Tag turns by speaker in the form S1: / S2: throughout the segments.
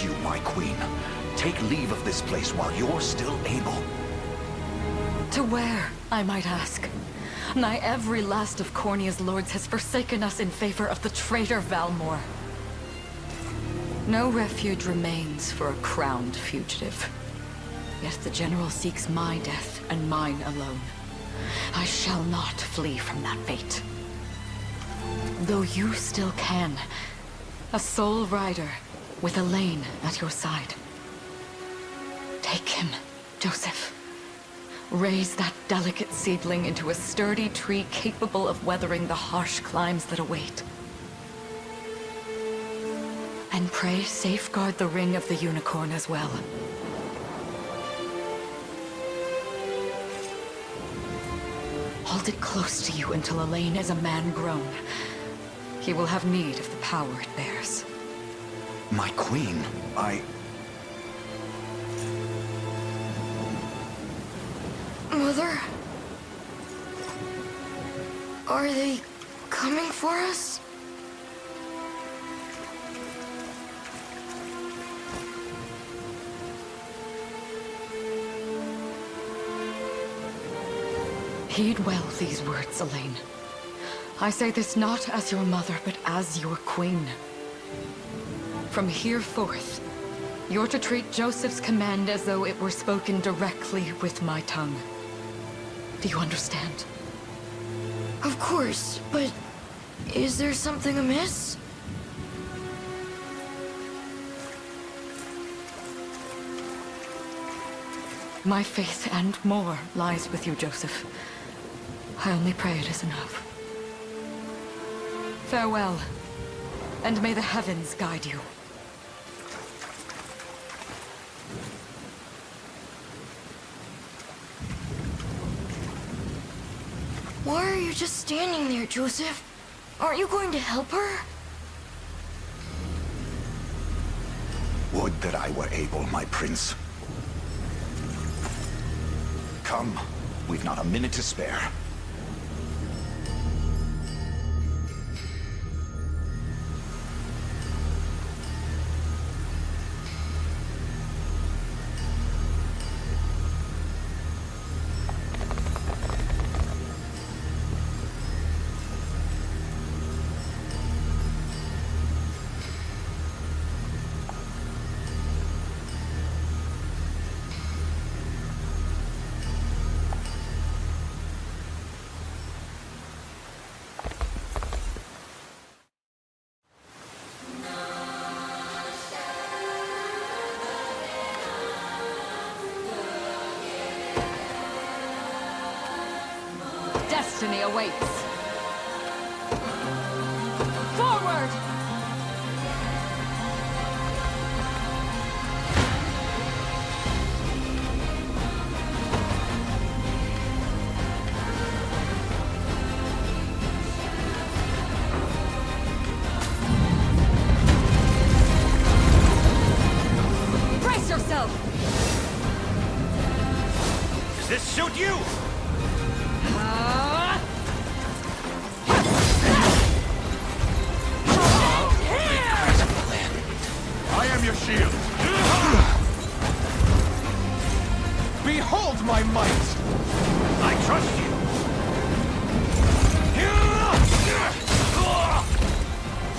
S1: you, my queen. Take leave of this place while you're still able.
S2: To where, I might ask? Nigh every last of Cornia's lords has forsaken us in favor of the traitor Valmor. No refuge remains for a crowned fugitive. Yet the general seeks my death and mine alone. I shall not flee from that fate. Though you still can. A sole rider with Elaine at your side. Take him, Joseph. Raise that delicate seedling into a sturdy tree capable of weathering the harsh climes that await. And pray safeguard the ring of the unicorn as well. Hold it close to you until Elaine is a man grown. He will have need of the power it bears.
S1: My queen,
S3: Mother? Are they coming for us?
S2: Heed well these words, Elaine. I say this not as your mother, but as your queen. From here forth, you're to treat Joseph's command as though it were spoken directly with my tongue. Do you understand?
S3: Of course, but is there something amiss?
S2: My faith and more lies with you, Joseph. I only pray it is enough. Farewell, and may the heavens guide you.
S3: Why are you just standing there, Joseph? Aren't you going to help her?
S1: would that I were able, my prince. Come, we've not a minute to spare.
S2: Destiny awaits. Forward! Brace yourself!
S4: Does this suit you?
S5: Your shield. Behold my might!
S4: I trust you.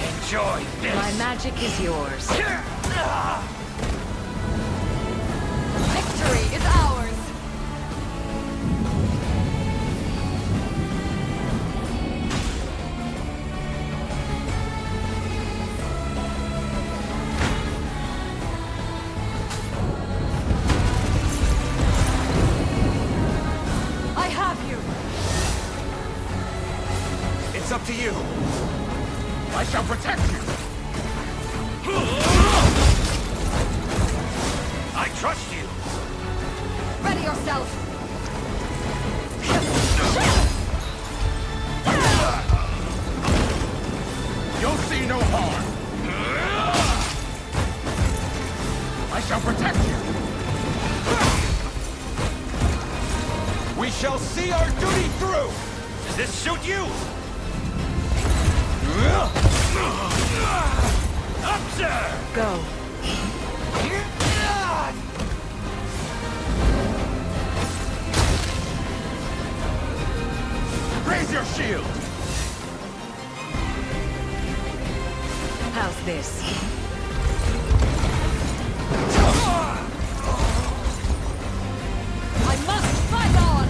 S4: Enjoy this.
S2: My magic is yours. Victory is ours!
S5: It's up to you. I shall protect you.
S4: I trust you.
S2: Ready yourself!
S5: You'll see no harm. I shall protect you. We shall see our duty through.
S4: Does this suit you? Up, sir!
S2: Go.
S4: shield.
S2: How's this? I must fight on!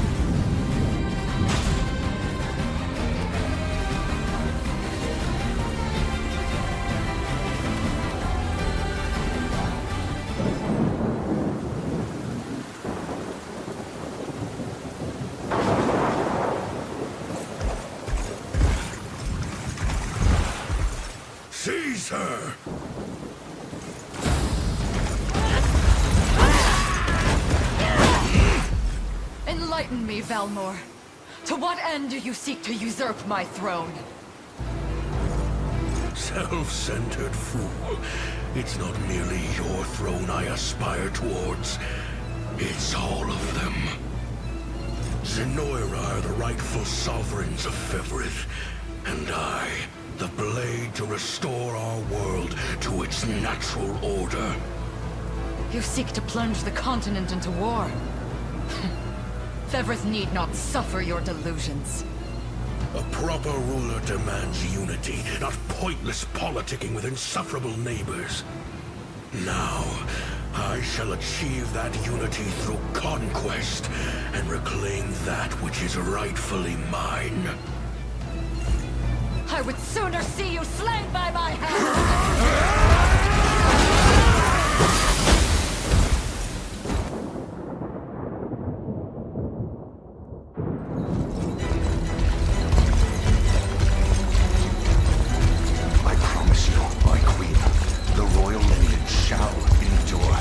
S1: Seize her!
S2: Enlighten me, Valmor. To what end do you seek to usurp my throne?
S1: Self-centered fool. It's not merely your throne I aspire towards. It's all of them. Zenoira are the rightful sovereigns of Fevrith, and I, the blade to restore our world to its natural order.
S2: You seek to plunge the continent into war. Fevrith need not suffer your delusions.
S1: A proper ruler demands unity, not pointless politicking with insufferable neighbors. Now, I shall achieve that unity through conquest and reclaim that which is rightfully mine.
S2: I would sooner see you slain by my hand!
S1: I promise you, my queen, the royal lineage shall endure.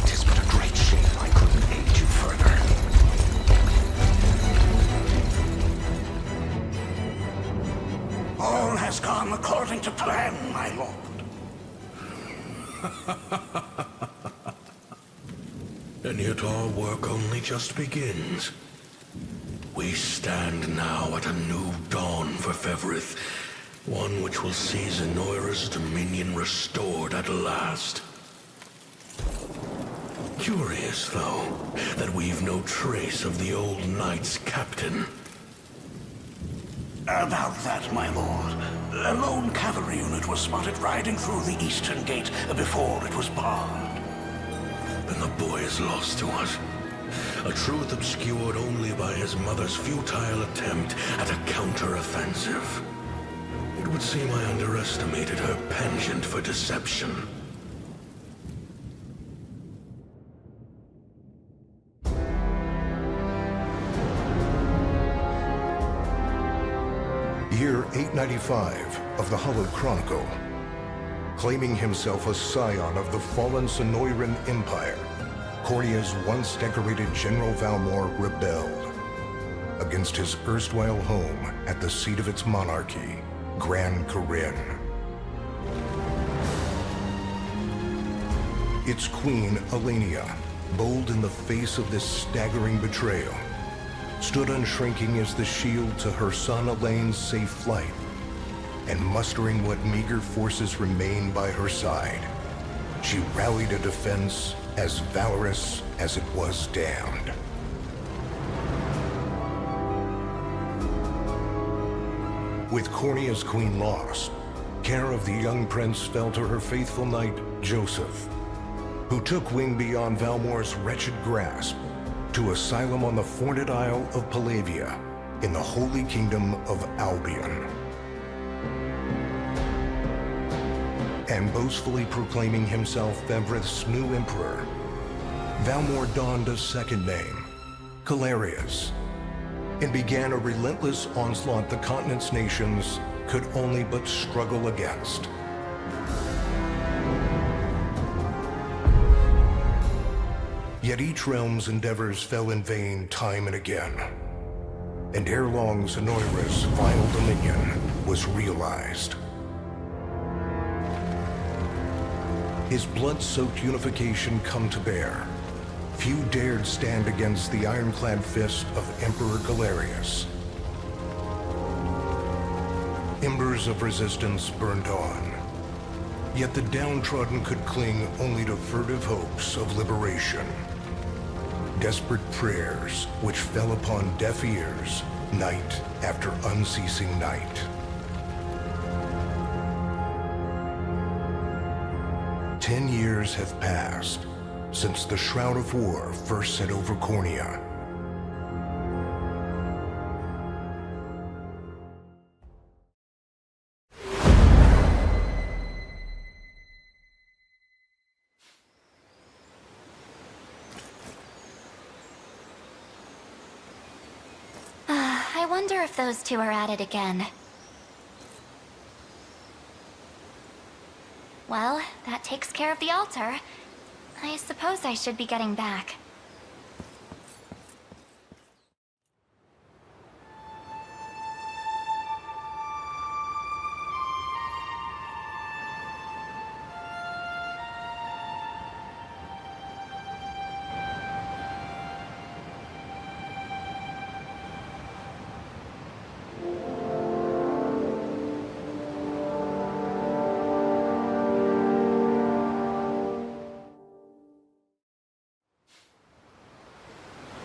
S1: 'Tis but a great shame I couldn't aid you further. All has gone according to plan, my lord. And yet our work only just begins. We stand now at a new dawn for Fevrith, one which will see Zenoira's dominion restored at last. Curious, though, that we've no trace of the old knight's captain.
S6: About that, my lord. A lone cavalry unit was spotted riding through the eastern gate before it was barred.
S1: Then the boy is lost to us. A truth obscured only by his mother's futile attempt at a counter-offensive. It would seem I underestimated her penchant for deception.
S7: Year 895 of the Hallowed Chronicle. Claiming himself a scion of the fallen Sonoran Empire, Cornia's once decorated General Valmor rebelled against his erstwhile home at the seat of its monarchy, Gran Corinne. Its queen, Elenia, bold in the face of this staggering betrayal, stood unshrinking as the shield to her son Elaine's safe flight, and mustering what meager forces remained by her side, she rallied a defense as valorous as it was damned. With Cornia's queen lost, care of the young prince fell to her faithful knight, Joseph, who took wing beyond Valmor's wretched grasp to asylum on the Forned Isle of Palavia in the Holy Kingdom of Albion. And boastfully proclaiming himself Fevrith's new emperor, Valmor donned a second name, Calarius, and began a relentless onslaught the continent's nations could only but struggle against. Yet each realm's endeavors fell in vain time and again, and ere long Zenoira's final dominion was realized. His blood-soaked unification come to bear, few dared stand against the ironclad fist of Emperor Galerius. Embers of resistance burned on, yet the downtrodden could cling only to furtive hopes of liberation. Desperate prayers, which fell upon deaf ears, night after unceasing night. 10 years have passed since the Shroud of War first set over Cornea.
S3: I wonder if those two are at it again. Well, that takes care of the altar. I suppose I should be getting back.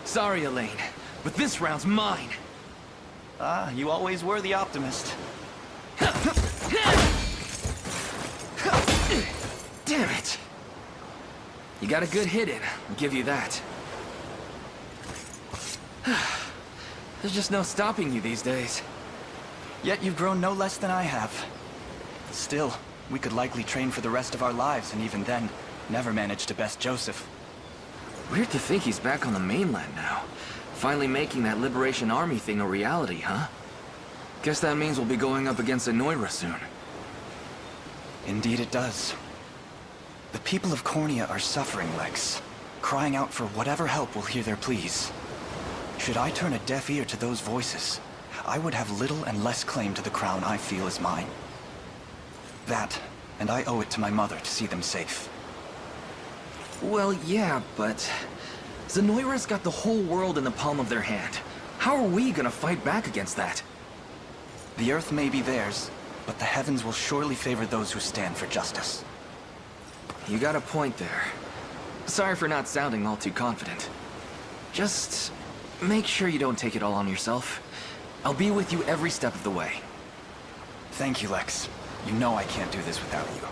S8: Sorry, Elaine, but this round's mine.
S9: Ah, you always were the optimist.
S8: Damn it! You got a good hit in, I'll give you that. There's just no stopping you these days.
S9: Yet you've grown no less than I have. Still, we could likely train for the rest of our lives, and even then, never manage to best Joseph.
S8: Weird to think he's back on the mainland now. Finally making that Liberation Army thing a reality, huh? Guess that means we'll be going up against Anoira soon.
S9: Indeed it does. The people of Cornea are suffering, Lex. Crying out for whatever help will hear their pleas. Should I turn a deaf ear to those voices, I would have little and less claim to the crown I feel is mine. That, and I owe it to my mother to see them safe.
S8: Well, yeah, but Zenoira's got the whole world in the palm of their hand. How are we gonna fight back against that?
S9: The earth may be theirs, but the heavens will surely favor those who stand for justice.
S8: You got a point there. Sorry for not sounding all too confident. Just make sure you don't take it all on yourself. I'll be with you every step of the way.
S9: Thank you, Lex. You know I can't do this without you.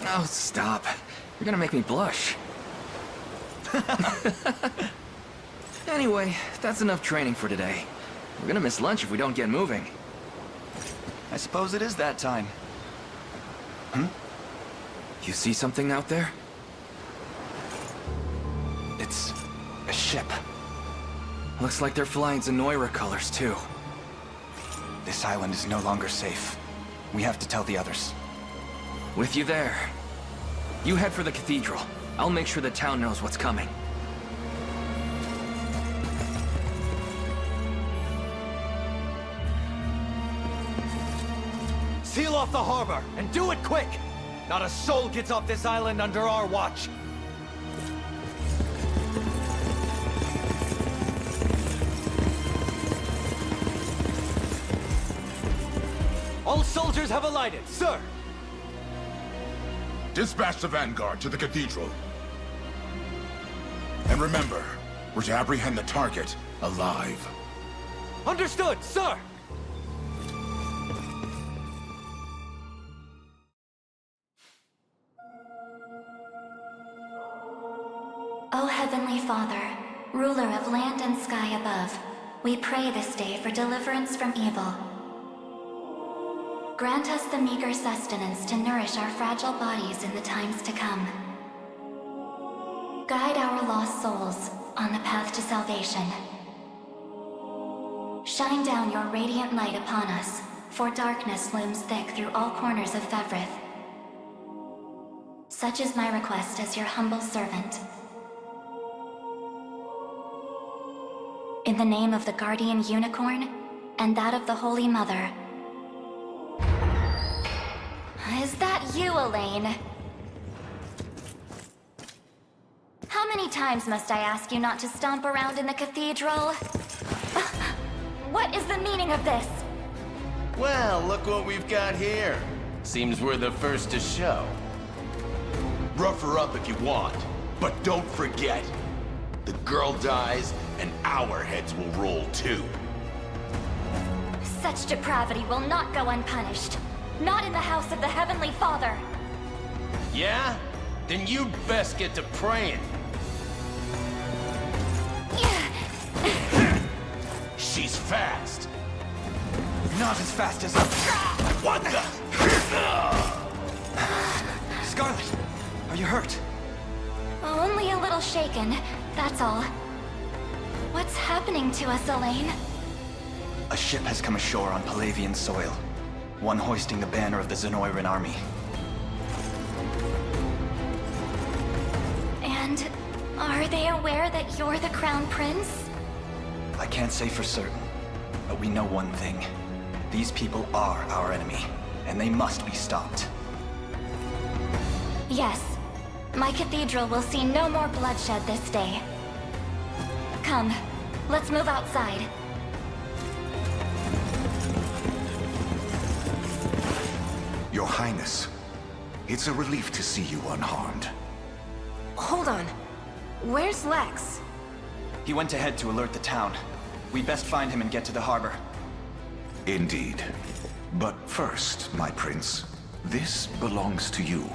S8: Oh, stop. You're gonna make me blush. Anyway, that's enough training for today. We're gonna miss lunch if we don't get moving.
S9: I suppose it is that time.
S8: You see something out there?
S9: It's a ship.
S8: Looks like they're flying Zenoira colors, too.
S9: This island is no longer safe. We have to tell the others.
S8: With you there. You head for the cathedral. I'll make sure the town knows what's coming.
S4: Seal off the harbor, and do it quick! Not a soul gets off this island under our watch. All soldiers have alighted, sir!
S5: Dispatch the vanguard to the cathedral. And remember, we're to apprehend the target alive.
S4: Understood, sir!
S3: O Heavenly Father, ruler of land and sky above, we pray this day for deliverance from evil. Grant us the meager sustenance to nourish our fragile bodies in the times to come. Guide our lost souls on the path to salvation. Shine down your radiant light upon us, for darkness looms thick through all corners of Fevrith. Such is my request as your humble servant. In the name of the Guardian Unicorn, and that of the Holy Mother. Is that you, Elaine? How many times must I ask you not to stomp around in the cathedral? What is the meaning of this?
S10: Well, look what we've got here. Seems we're the first to show.
S6: Rough her up if you want, but don't forget, the girl dies and our heads will roll too.
S3: Such depravity will not go unpunished. Not in the house of the Heavenly Father.
S10: Yeah? Then you'd best get to praying. She's fast.
S9: Not as fast as us.
S10: What the?
S9: Scarlet, are you hurt?
S3: Only a little shaken, that's all. What's happening to us, Elaine?
S9: A ship has come ashore on Palavian soil. One hoisting the banner of the Zenoiran army.
S3: And are they aware that you're the Crown Prince?
S9: I can't say for certain, but we know one thing. These people are our enemy, and they must be stopped.
S3: Yes. My cathedral will see no more bloodshed this day. Come, let's move outside.
S6: Your Highness, it's a relief to see you unharmed.
S11: Hold on. Where's Lex?
S9: He went ahead to alert the town. We best find him and get to the harbor.
S6: Indeed. But first, my prince, this belongs to you.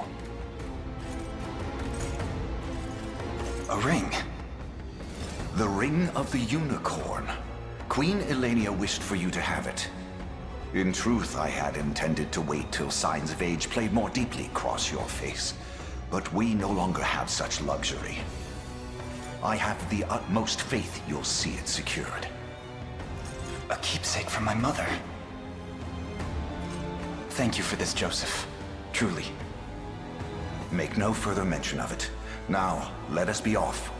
S9: A ring.
S6: The Ring of the Unicorn. Queen Elenia wished for you to have it. In truth, I had intended to wait till signs of age played more deeply across your face. But we no longer have such luxury. I have the utmost faith you'll see it secured.
S9: A keepsake from my mother. Thank you for this, Joseph. Truly.
S6: Make no further mention of it. Now, let us be off.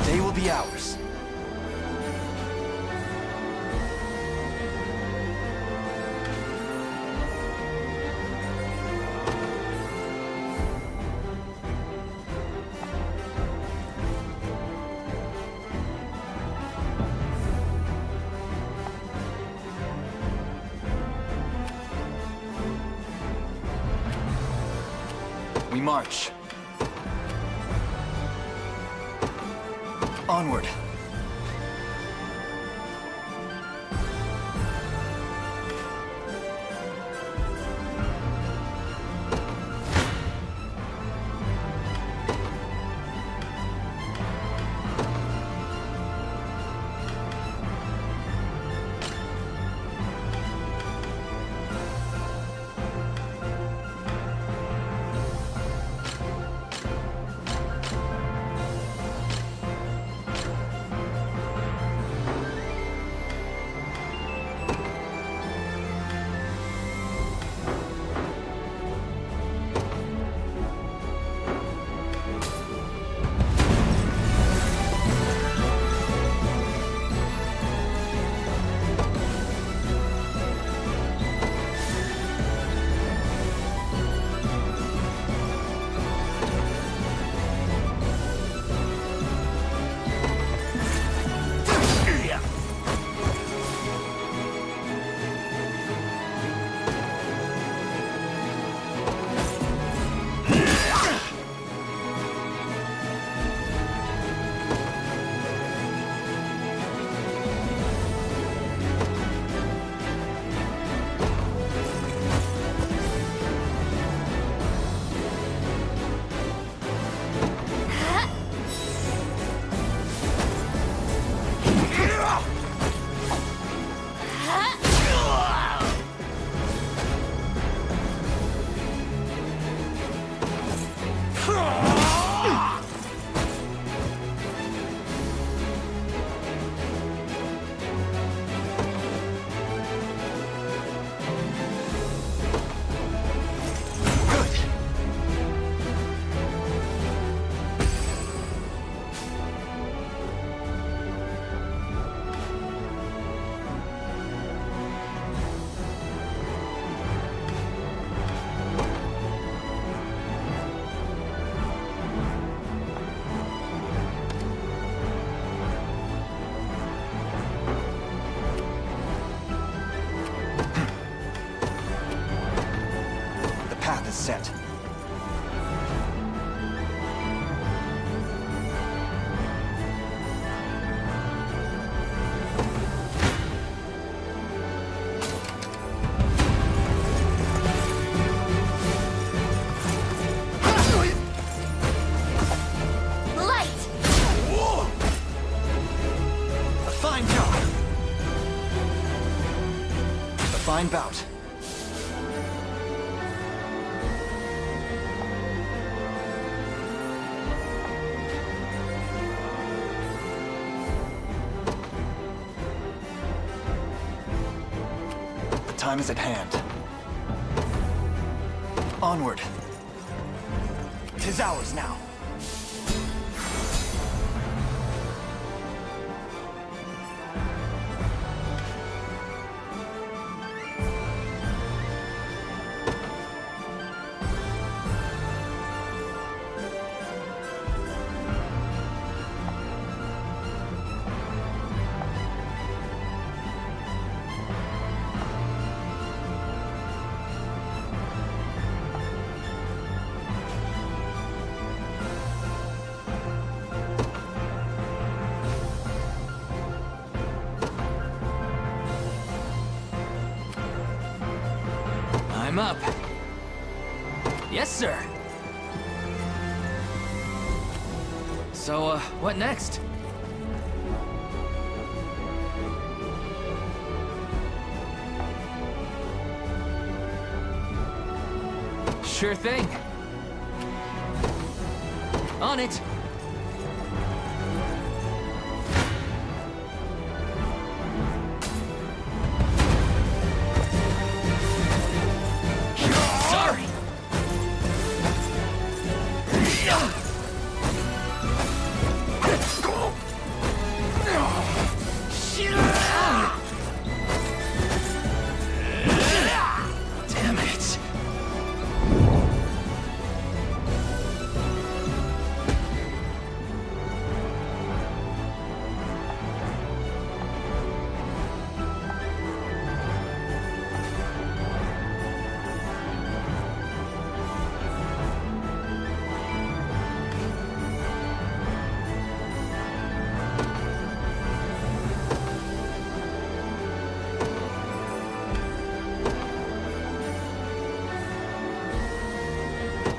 S9: They will be ours. We march. Onward. path is set. Fine bout. The time is at hand. Onward. 'Tis ours now.
S8: I'm up. Yes, sir. So, what next? Sure thing. On it.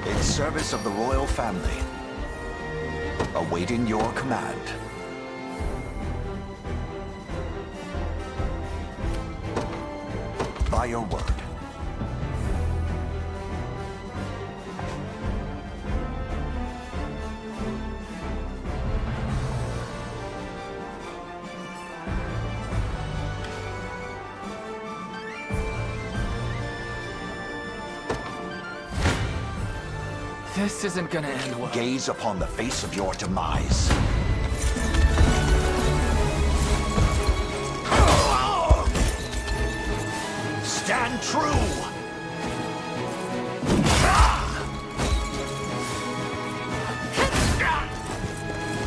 S6: In service of the royal family, awaiting your command. By your word.
S8: This isn't gonna end well.
S6: Gaze upon the face of your demise. Stand true!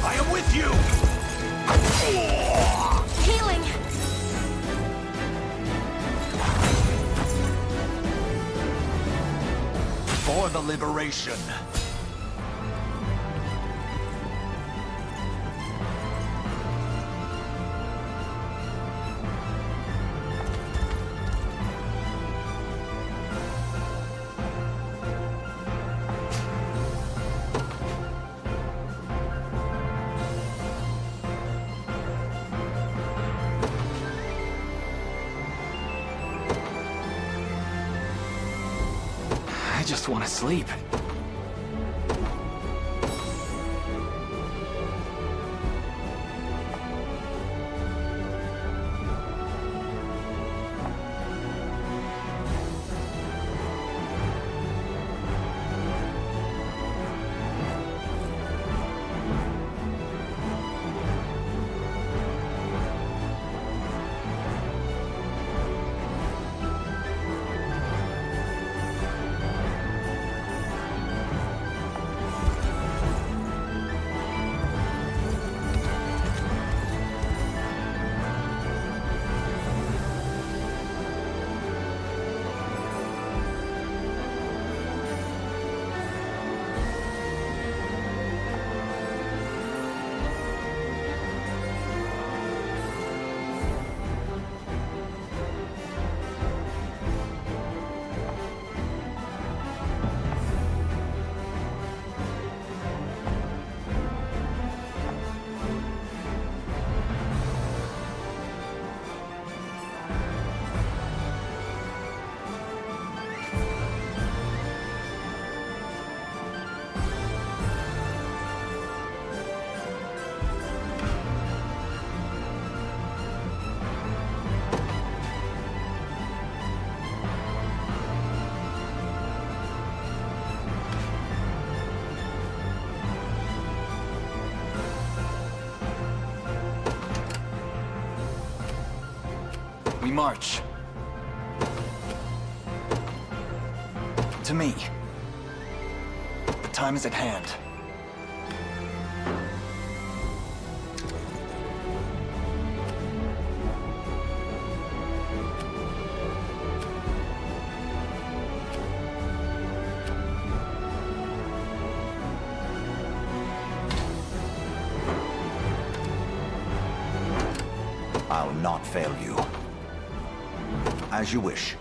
S6: I am with you!
S11: Healing!
S6: For the liberation.
S8: I just want to sleep. We march.
S9: To me. The time is at hand.
S6: I'll not fail you. As you wish.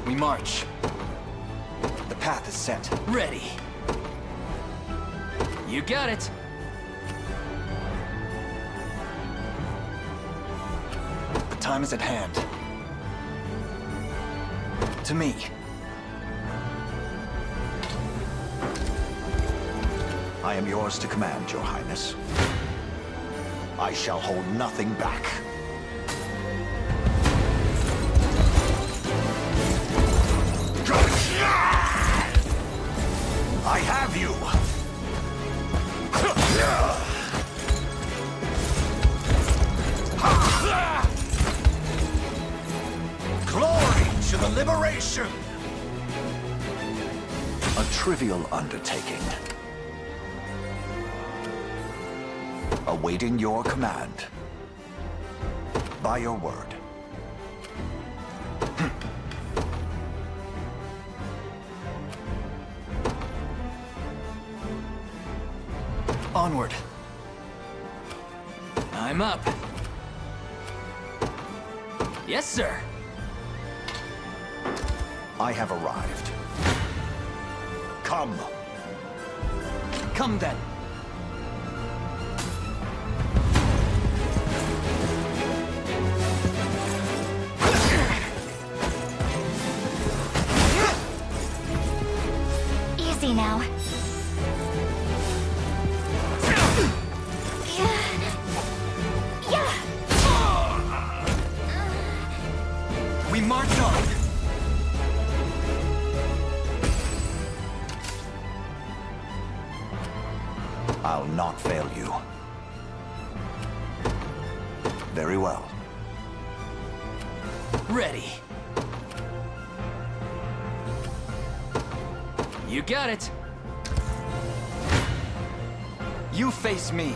S8: We march.
S9: The path is set.
S8: Ready. You got it.
S9: The time is at hand. To me.
S6: I am yours to command, Your Highness. I shall hold nothing back. I have you! Glory to the liberation! A trivial undertaking. Awaiting your command. By your word.
S9: Onward.
S8: I'm up. Yes, sir.
S6: I have arrived. Come.
S8: Come then.
S3: Easy now.
S8: We march on.
S6: I'll not fail you. Very well.
S8: Ready. You got it.
S9: You face me.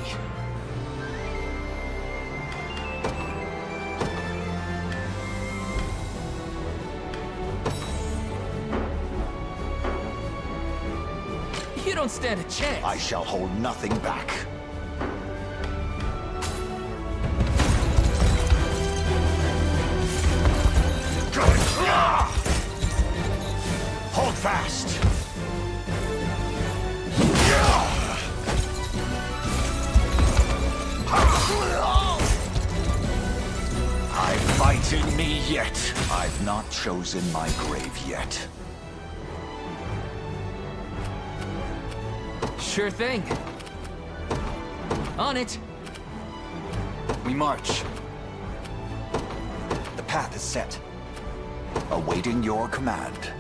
S8: You don't stand a chance.
S6: I shall hold nothing back. Hold fast. I fight in me yet. I've not chosen my grave yet.
S8: Sure thing. On it.
S9: We march. The path is set.
S6: Awaiting your command.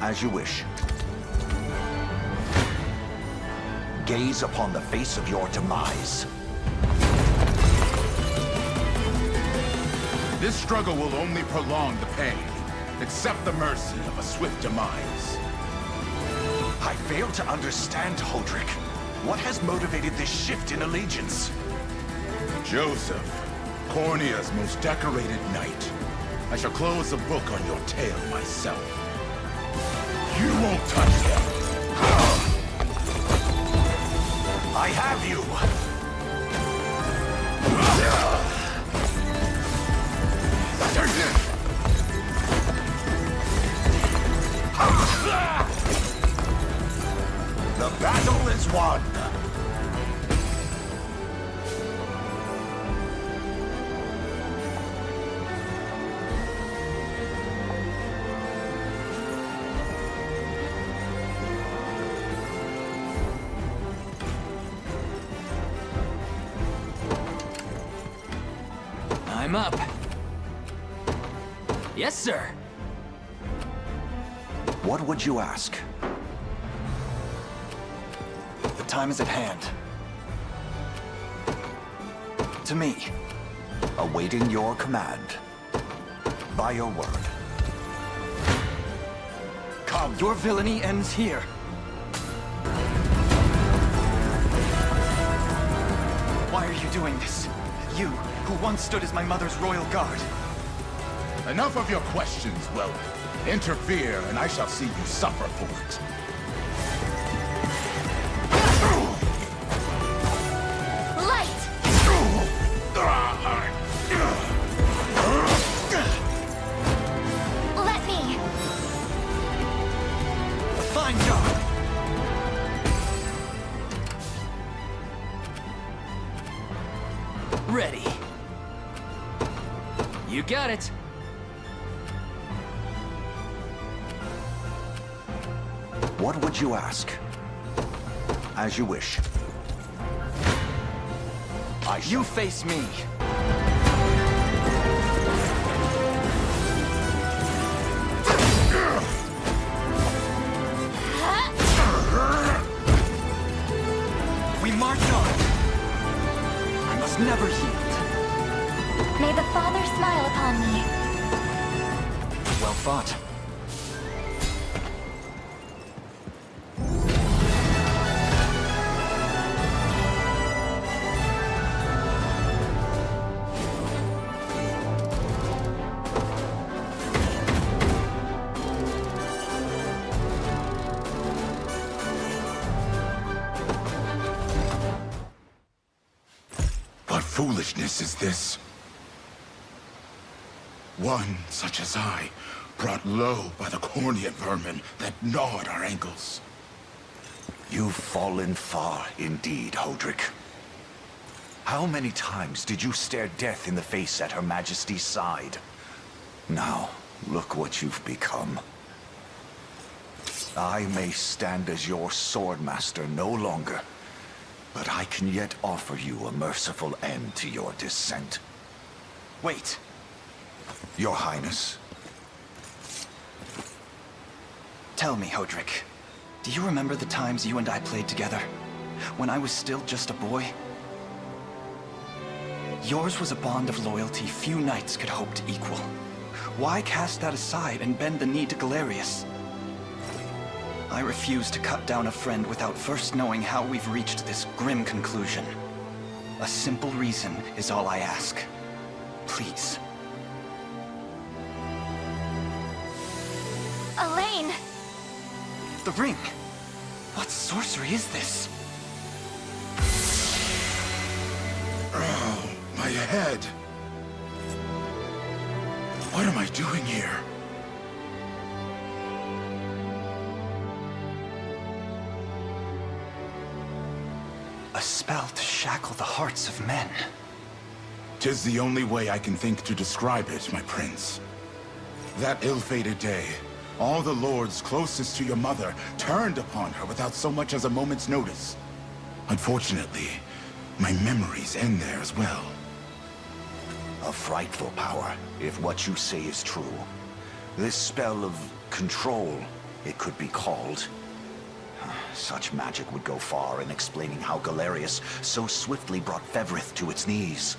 S6: As you wish. Gaze upon the face of your demise.
S5: This struggle will only prolong the pain. Accept the mercy of a swift demise.
S6: I fail to understand, Hodrick. What has motivated this shift in allegiance?
S5: Joseph, Cornea's most decorated knight. I shall close the book on your tale myself. You won't touch them.
S6: I have you! The battle is won!
S8: I'm up. Yes, sir.
S6: What would you ask?
S9: The time is at hand. to me.
S6: Awaiting your command. By your word.
S9: Come. Your villainy ends here. Why are you doing this? You, who once stood as my mother's royal guard.
S5: Enough of your questions, Whelp. Interfere, and I shall see you suffer for it.
S3: Light! Let me!
S9: A fine job!
S8: Ready. You got it.
S6: What would you ask? As you wish.
S9: You face me. We march on. I must never yield.
S3: May the Father smile upon me.
S9: Well fought.
S5: What foolishness is this? One such as I, brought low by the Cornea vermin that gnawed our ankles.
S6: You've fallen far indeed, Hodrick. How many times did you stare death in the face at Her Majesty's side? Now, look what you've become. I may stand as your swordmaster no longer, but I can yet offer you a merciful end to your descent.
S9: Wait.
S6: Your Highness.
S9: Tell me, Hodrick. Do you remember the times you and I played together? When I was still just a boy? Yours was a bond of loyalty few knights could hope to equal. Why cast that aside and bend the knee to Galerius? I refuse to cut down a friend without first knowing how we've reached this grim conclusion. A simple reason is all I ask. Please.
S3: Elaine!
S9: The ring! What sorcery is this?
S5: Oh, my head. What am I doing here?
S9: A spell to shackle the hearts of men.
S5: 'Tis the only way I can think to describe it, my prince. That ill-fated day, all the lords closest to your mother turned upon her without so much as a moment's notice. Unfortunately, my memories end there as well.
S6: A frightful power, if what you say is true. This spell of control, it could be called. Such magic would go far in explaining how Galerius so swiftly brought Fevrith to its knees.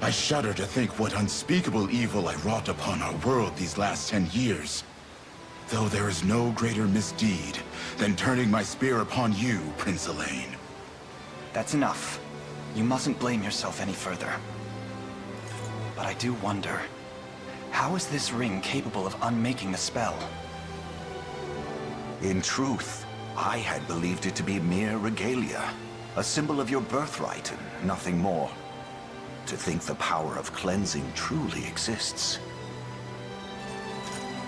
S5: I shudder to think what unspeakable evil I wrought upon our world these last 10 years. Though there is no greater misdeed than turning my spear upon you, Prince Elaine.
S9: That's enough. You mustn't blame yourself any further. But I do wonder, how is this ring capable of unmaking the spell?
S6: In truth, I had believed it to be mere regalia, a symbol of your birthright and nothing more. To think the power of cleansing truly exists.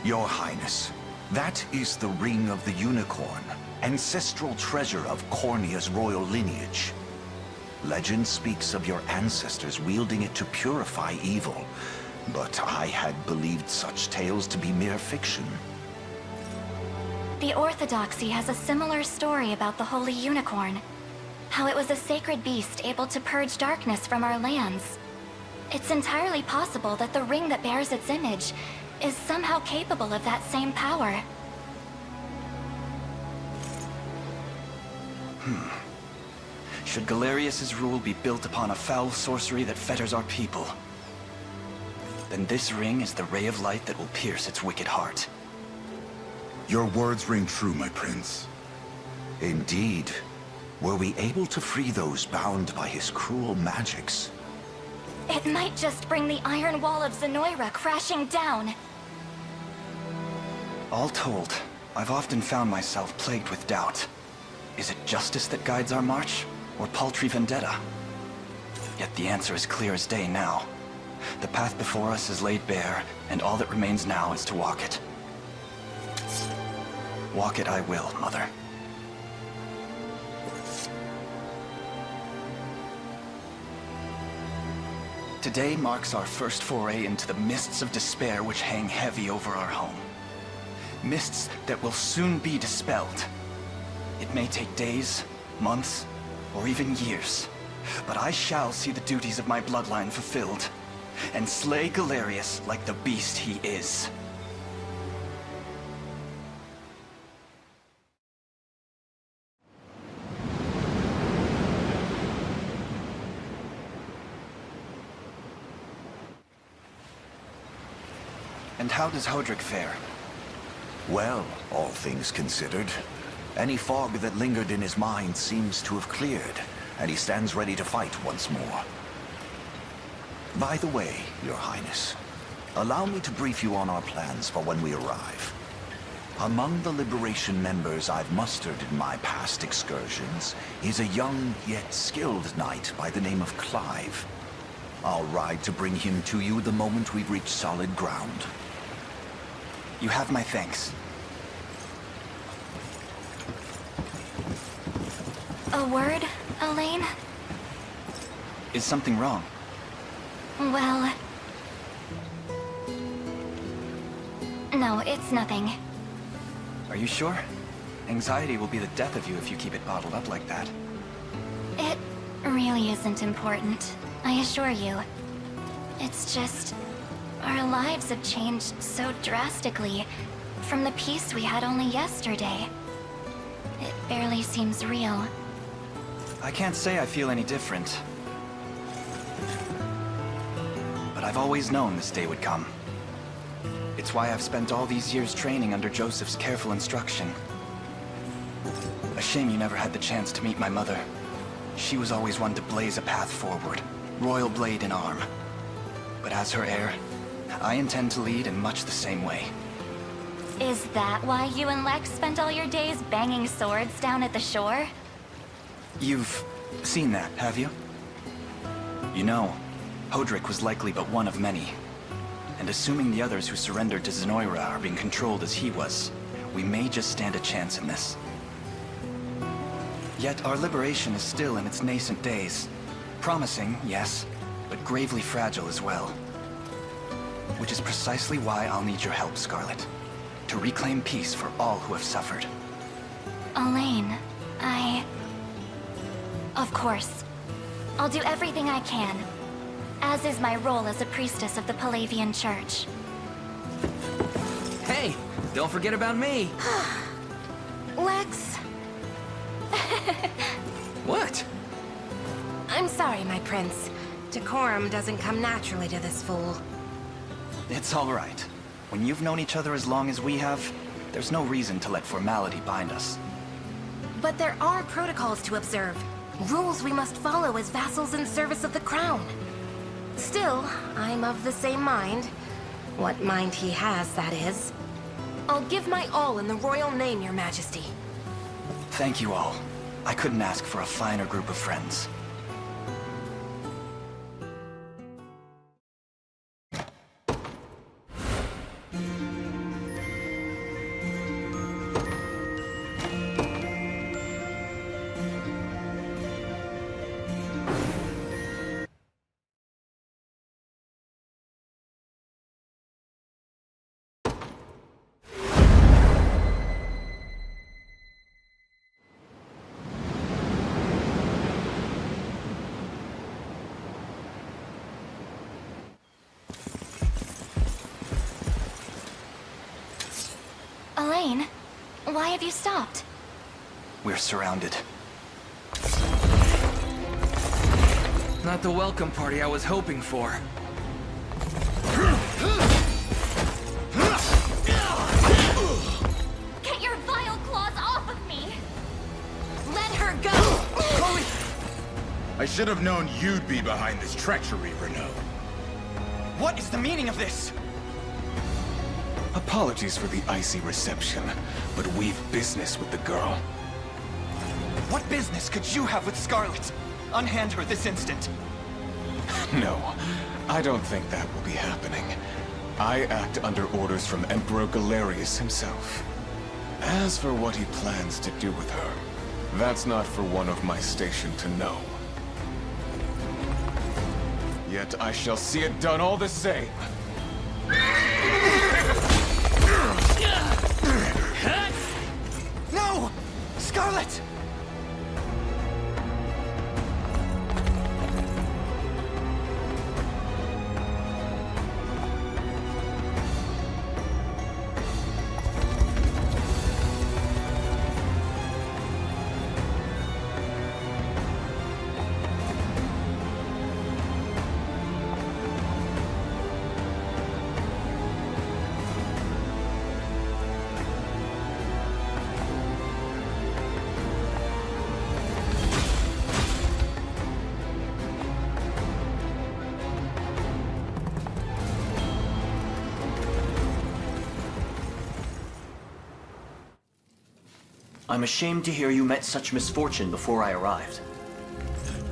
S6: Your Highness, that is the Ring of the Unicorn, ancestral treasure of Cornea's royal lineage. Legend speaks of your ancestors wielding it to purify evil, but I had believed such tales to be mere fiction.
S3: The Orthodoxy has a similar story about the Holy Unicorn. How it was a sacred beast able to purge darkness from our lands. It's entirely possible that the ring that bears its image is somehow capable of that same power.
S9: Should Galerius's rule be built upon a foul sorcery that fetters our people, then this ring is the ray of light that will pierce its wicked heart.
S5: Your words ring true, my prince.
S6: Indeed. Were we able to free those bound by his cruel magics?
S3: It might just bring the iron wall of Zenoira crashing down.
S9: All told, I've often found myself plagued with doubt. Is it justice that guides our march, or paltry vendetta? Yet the answer is clear as day now. The path before us is laid bare, and all that remains now is to walk it. Walk it I will, Mother. Today marks our first foray into the mists of despair which hang heavy over our home. Mists that will soon be dispelled. It may take days, months, or even years, but I shall see the duties of my bloodline fulfilled, and slay Galerius like the beast he is. And how does Hodrick fare?
S6: Well, all things considered, any fog that lingered in his mind seems to have cleared, and he stands ready to fight once more. By the way, Your Highness, allow me to brief you on our plans for when we arrive. Among the Liberation members I've mustered in my past excursions is a young yet skilled knight by the name of Clive. I'll ride to bring him to you the moment we've reached solid ground.
S9: You have my thanks.
S3: A word, Elaine?
S9: Is something wrong?
S3: Well... No, it's nothing.
S9: Are you sure? Anxiety will be the death of you if you keep it bottled up like that.
S3: It really isn't important, I assure you. It's just... our lives have changed so drastically from the peace we had only yesterday. It barely seems real.
S9: I can't say I feel any different. But I've always known this day would come. It's why I've spent all these years training under Joseph's careful instruction. A shame you never had the chance to meet my mother. She was always one to blaze a path forward, royal blade in arm. But as her heir, I intend to lead in much the same way.
S3: Is that why you and Lex spent all your days banging swords down at the shore?
S9: You've seen that, have you? You know, Hodrick was likely but one of many. And assuming the others who surrendered to Zenoira are being controlled as he was, we may just stand a chance in this. Yet our liberation is still in its nascent days. Promising, yes, but gravely fragile as well. Which is precisely why I'll need your help, Scarlet. To reclaim peace for all who have suffered.
S3: Elaine, Of course. I'll do everything I can. As is my role as a priestess of the Palavian Church.
S8: Hey, don't forget about me.
S11: Lex?
S8: What?
S11: I'm sorry, my prince. Decorum doesn't come naturally to this fool.
S9: It's all right. When you've known each other as long as we have, there's no reason to let formality bind us.
S11: But there are protocols to observe. Rules we must follow as vassals in service of the crown. Still, I'm of the same mind. What mind he has, that is. I'll give my all in the royal name, Your Majesty.
S9: Thank you all. I couldn't ask for a finer group of friends.
S3: Elaine, why have you stopped?
S9: We're surrounded.
S8: Not the welcome party I was hoping for.
S3: Get your vile claws off of me!
S11: Let her go!
S8: Chloe!
S5: I should have known you'd be behind this treachery, Renault.
S9: What is the meaning of this?
S12: Apologies for the icy reception, but we've business with the girl.
S9: What business could you have with Scarlet? Unhand her this instant.
S12: No, I don't think that will be happening. I act under orders from Emperor Galerius himself. As for what he plans to do with her, that's not for one of my station to know. Yet I shall see it done all the same.
S9: No! Scarlet!
S13: I'm ashamed to hear you met such misfortune before I arrived.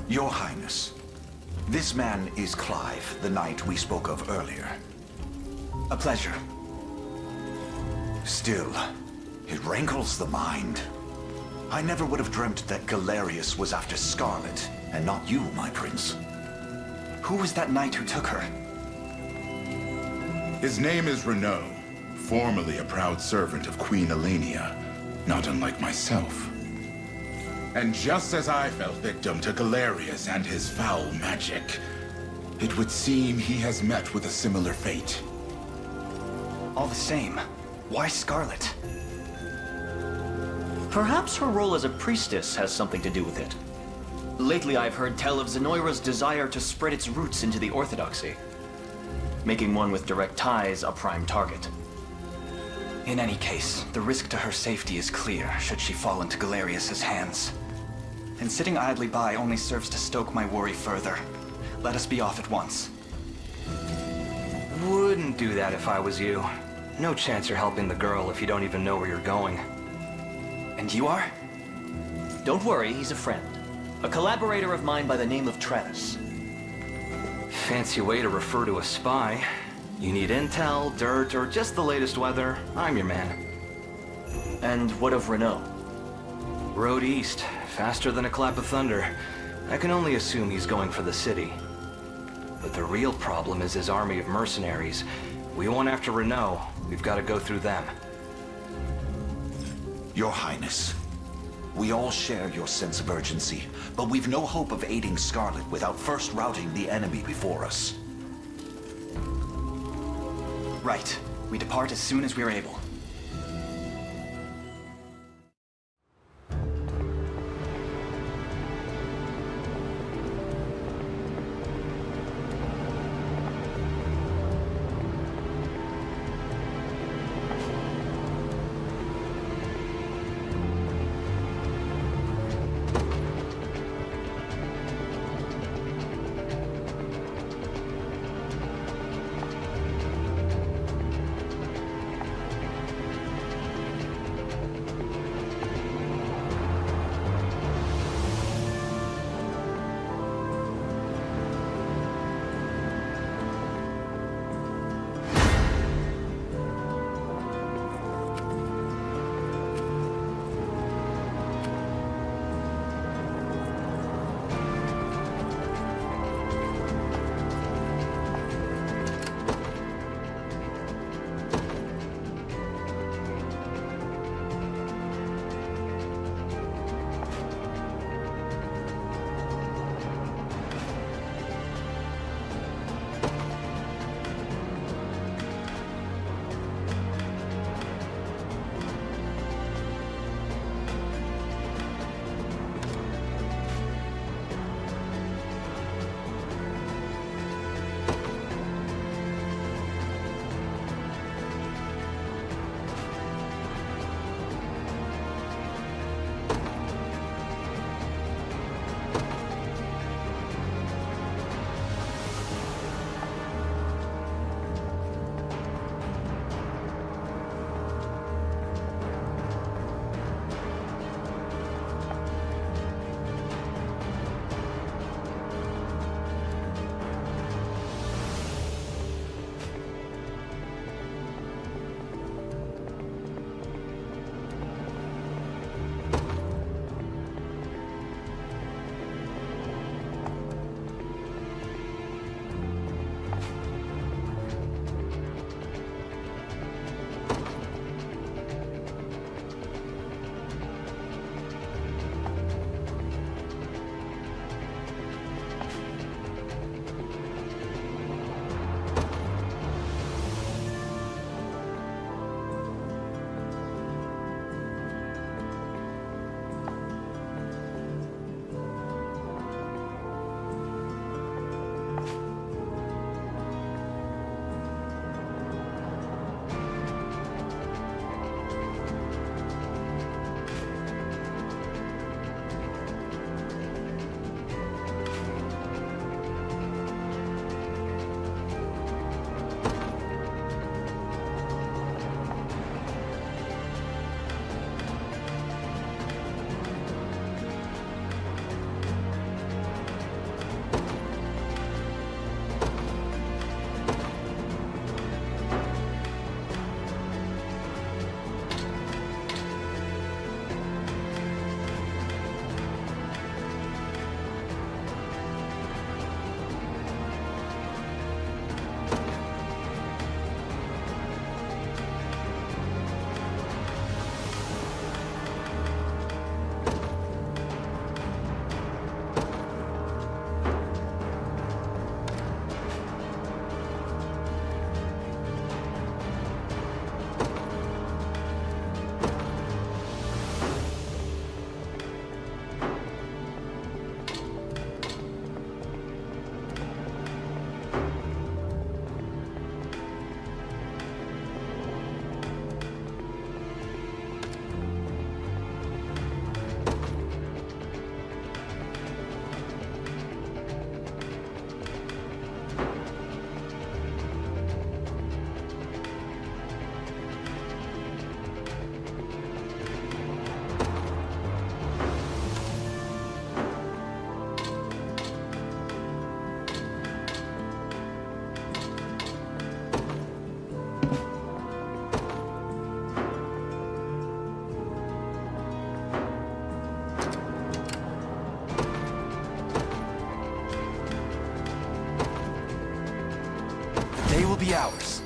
S6: Your Highness, this man is Clive, the knight we spoke of earlier.
S13: A pleasure.
S6: Still, it rankles the mind. I never would have dreamt that Galerius was after Scarlet, and not you, my prince.
S9: Who was that knight who took her?
S5: His name is Renault, formerly a proud servant of Queen Elenia, not unlike myself. And just as I fell victim to Galerius and his foul magic, it would seem he has met with a similar fate.
S9: All the same, why Scarlet?
S13: Perhaps her role as a priestess has something to do with it. Lately I've heard tell of Zenoira's desire to spread its roots into the Orthodoxy, making one with direct ties a prime target.
S9: In any case, the risk to her safety is clear should she fall into Galerius's hands. And sitting idly by only serves to stoke my worry further. Let us be off at once.
S14: Wouldn't do that if I was you. No chance you're helping the girl if you don't even know where you're going.
S9: And you are?
S13: Don't worry, he's a friend. A collaborator of mine by the name of Travis.
S14: Fancy way to refer to a spy. You need intel, dirt, or just the latest weather, I'm your man.
S13: And what of Renault?
S14: Road east, faster than a clap of thunder. I can only assume he's going for the city. But the real problem is his army of mercenaries. We want after Renault, we've got to go through them.
S6: Your Highness, we all share your sense of urgency, but we've no hope of aiding Scarlet without first routing the enemy before us.
S9: Right. We depart as soon as we're able. day will be ours.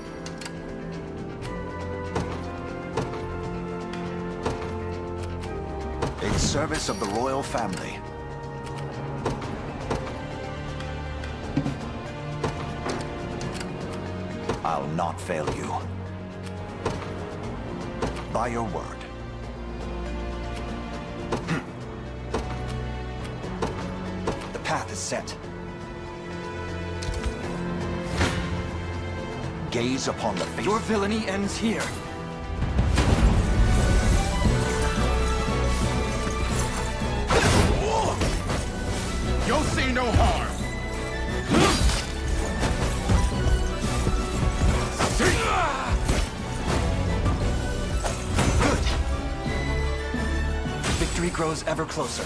S6: In service of the royal family. I'll not fail you. By your word.
S9: The path is set.
S6: Gaze upon the face.
S9: Your villainy ends here.
S5: You'll see no harm.
S9: Victory grows ever closer.